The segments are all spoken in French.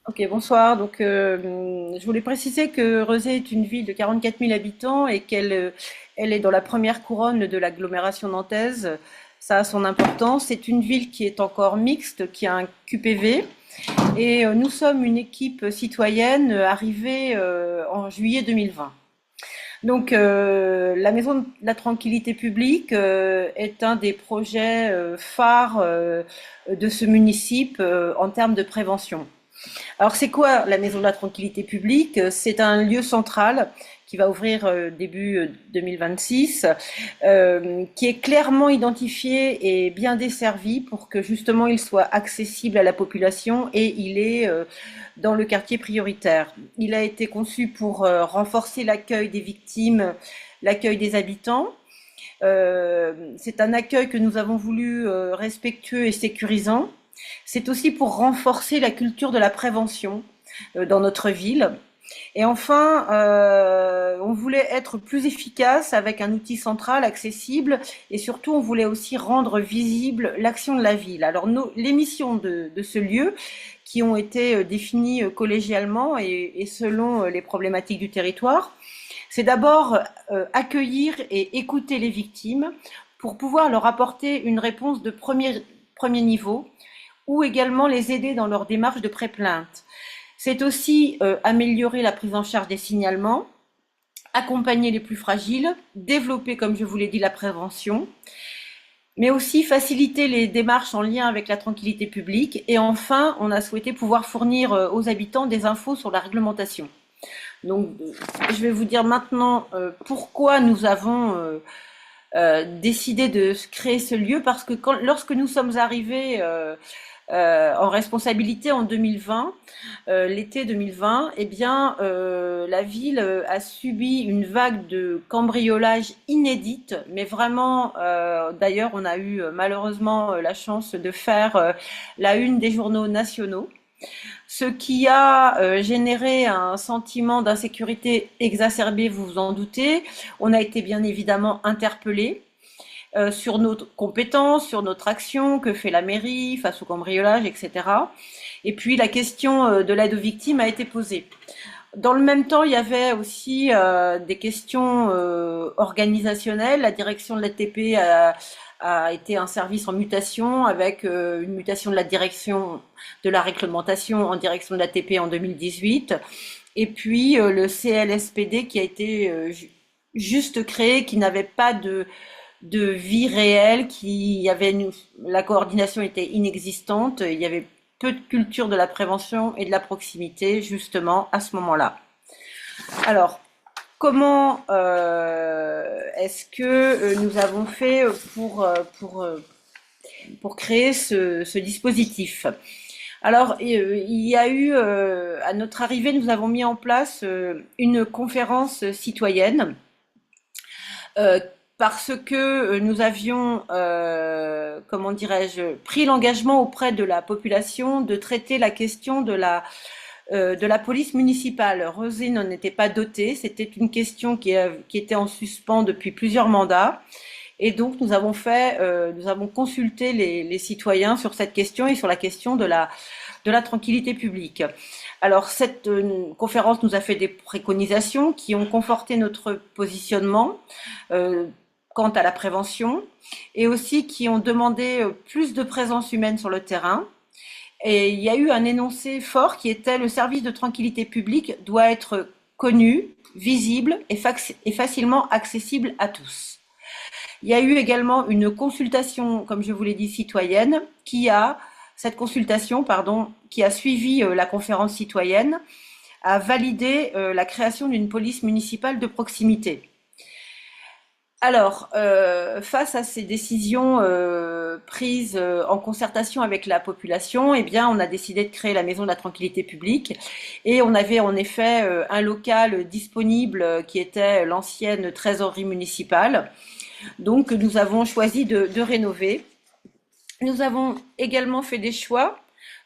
Ok, bonsoir. Je voulais préciser que Rezé est une ville de 44 000 habitants et qu'elle est dans la première couronne de l'agglomération nantaise. Ça a son importance. C'est une ville qui est encore mixte, qui a un QPV. Nous sommes une équipe citoyenne arrivée en juillet 2020. La Maison de la Tranquillité publique est un des projets phares de ce municipe en termes de prévention. Alors, c'est quoi la Maison de la Tranquillité publique? C'est un lieu central qui va ouvrir début 2026, qui est clairement identifié et bien desservi pour que justement il soit accessible à la population et il est dans le quartier prioritaire. Il a été conçu pour renforcer l'accueil des victimes, l'accueil des habitants. C'est un accueil que nous avons voulu respectueux et sécurisant. C'est aussi pour renforcer la culture de la prévention dans notre ville. Et enfin, on voulait être plus efficace avec un outil central, accessible, et surtout on voulait aussi rendre visible l'action de la ville. Alors les missions de ce lieu, qui ont été définies collégialement et selon les problématiques du territoire, c'est d'abord accueillir et écouter les victimes pour pouvoir leur apporter une réponse de premier niveau, ou également les aider dans leur démarche de pré-plainte. C'est aussi améliorer la prise en charge des signalements, accompagner les plus fragiles, développer, comme je vous l'ai dit, la prévention, mais aussi faciliter les démarches en lien avec la tranquillité publique. Et enfin, on a souhaité pouvoir fournir aux habitants des infos sur la réglementation. Donc, je vais vous dire maintenant pourquoi nous avons décidé de créer ce lieu, parce que lorsque nous sommes arrivés en responsabilité en 2020, l'été 2020, eh bien, la ville a subi une vague de cambriolage inédite, mais vraiment, d'ailleurs, on a eu malheureusement la chance de faire la une des journaux nationaux, ce qui a généré un sentiment d'insécurité exacerbé, vous vous en doutez. On a été bien évidemment interpellés sur nos compétences, sur notre action, que fait la mairie face au cambriolage, etc. Et puis la question de l'aide aux victimes a été posée. Dans le même temps, il y avait aussi des questions organisationnelles. La direction de l'ATP a été un service en mutation, avec une mutation de la direction de la réglementation en direction de l'ATP en 2018. Et puis le CLSPD qui a été juste créé, qui n'avait pas de vie réelle, la coordination était inexistante, il y avait peu de culture de la prévention et de la proximité justement à ce moment-là. Alors, comment est-ce que nous avons fait pour créer ce dispositif? Alors, il y a eu, à notre arrivée, nous avons mis en place une conférence citoyenne euh, parce que nous avions, comment dirais-je, pris l'engagement auprès de la population de traiter la question de la police municipale. Rezé n'en était pas dotée, c'était une question qui était en suspens depuis plusieurs mandats. Et donc nous avons consulté les citoyens sur cette question et sur la question de la tranquillité publique. Alors cette conférence nous a fait des préconisations qui ont conforté notre positionnement quant à la prévention, et aussi qui ont demandé plus de présence humaine sur le terrain. Et il y a eu un énoncé fort qui était: le service de tranquillité publique doit être connu, visible et facilement accessible à tous. Il y a eu également une consultation, comme je vous l'ai dit, citoyenne, cette consultation, pardon, qui a suivi la conférence citoyenne, a validé la création d'une police municipale de proximité. Alors, face à ces décisions prises en concertation avec la population, eh bien, on a décidé de créer la Maison de la Tranquillité publique, et on avait en effet un local disponible qui était l'ancienne trésorerie municipale. Donc, nous avons choisi de rénover. Nous avons également fait des choix,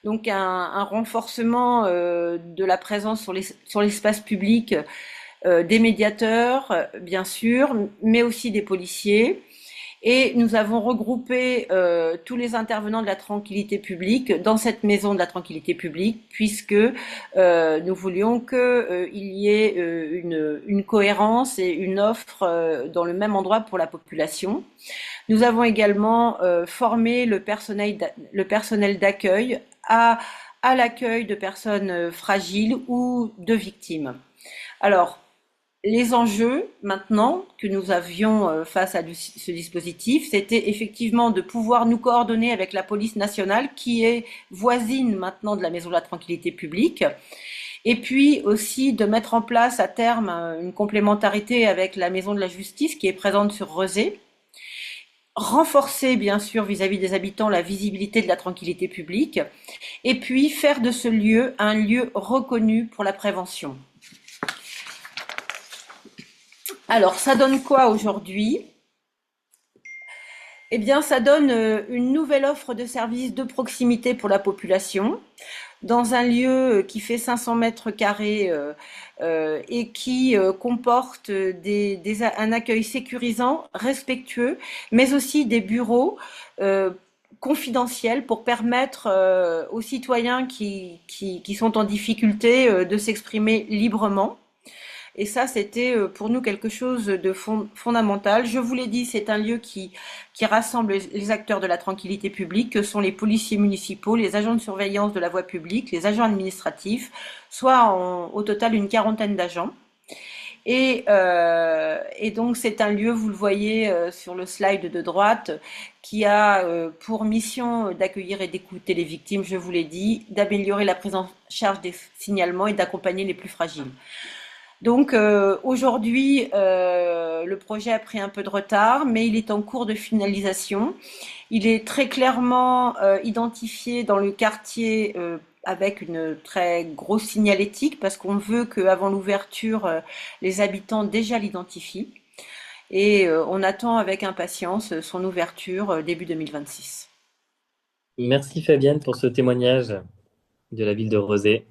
donc un renforcement de la présence sur l'espace public, des médiateurs, bien sûr, mais aussi des policiers. Et nous avons regroupé tous les intervenants de la tranquillité publique dans cette maison de la tranquillité publique, puisque nous voulions qu'il y ait une cohérence et une offre dans le même endroit pour la population. Nous avons également formé le personnel d'accueil à l'accueil de personnes fragiles ou de victimes. Alors, les enjeux maintenant que nous avions face à ce dispositif, c'était effectivement de pouvoir nous coordonner avec la police nationale qui est voisine maintenant de la Maison de la Tranquillité publique, et puis aussi de mettre en place à terme une complémentarité avec la Maison de la Justice qui est présente sur Rezé, renforcer bien sûr vis-à-vis des habitants la visibilité de la tranquillité publique, et puis faire de ce lieu un lieu reconnu pour la prévention. Alors, ça donne quoi aujourd'hui? Eh bien, ça donne une nouvelle offre de services de proximité pour la population, dans un lieu qui fait 500 mètres carrés et qui comporte un accueil sécurisant, respectueux, mais aussi des bureaux confidentiels pour permettre aux citoyens qui sont en difficulté de s'exprimer librement. Et ça, c'était pour nous quelque chose de fondamental. Je vous l'ai dit, c'est un lieu qui rassemble les acteurs de la tranquillité publique, que sont les policiers municipaux, les agents de surveillance de la voie publique, les agents administratifs, soit au total une quarantaine d'agents. Et donc c'est un lieu, vous le voyez sur le slide de droite, qui a pour mission d'accueillir et d'écouter les victimes, je vous l'ai dit, d'améliorer la prise en charge des signalements et d'accompagner les plus fragiles. Donc aujourd'hui, le projet a pris un peu de retard, mais il est en cours de finalisation. Il est très clairement identifié dans le quartier avec une très grosse signalétique parce qu'on veut qu'avant l'ouverture, les habitants déjà l'identifient. Et on attend avec impatience son ouverture début 2026. Merci Fabienne pour ce témoignage de la ville de Rosé.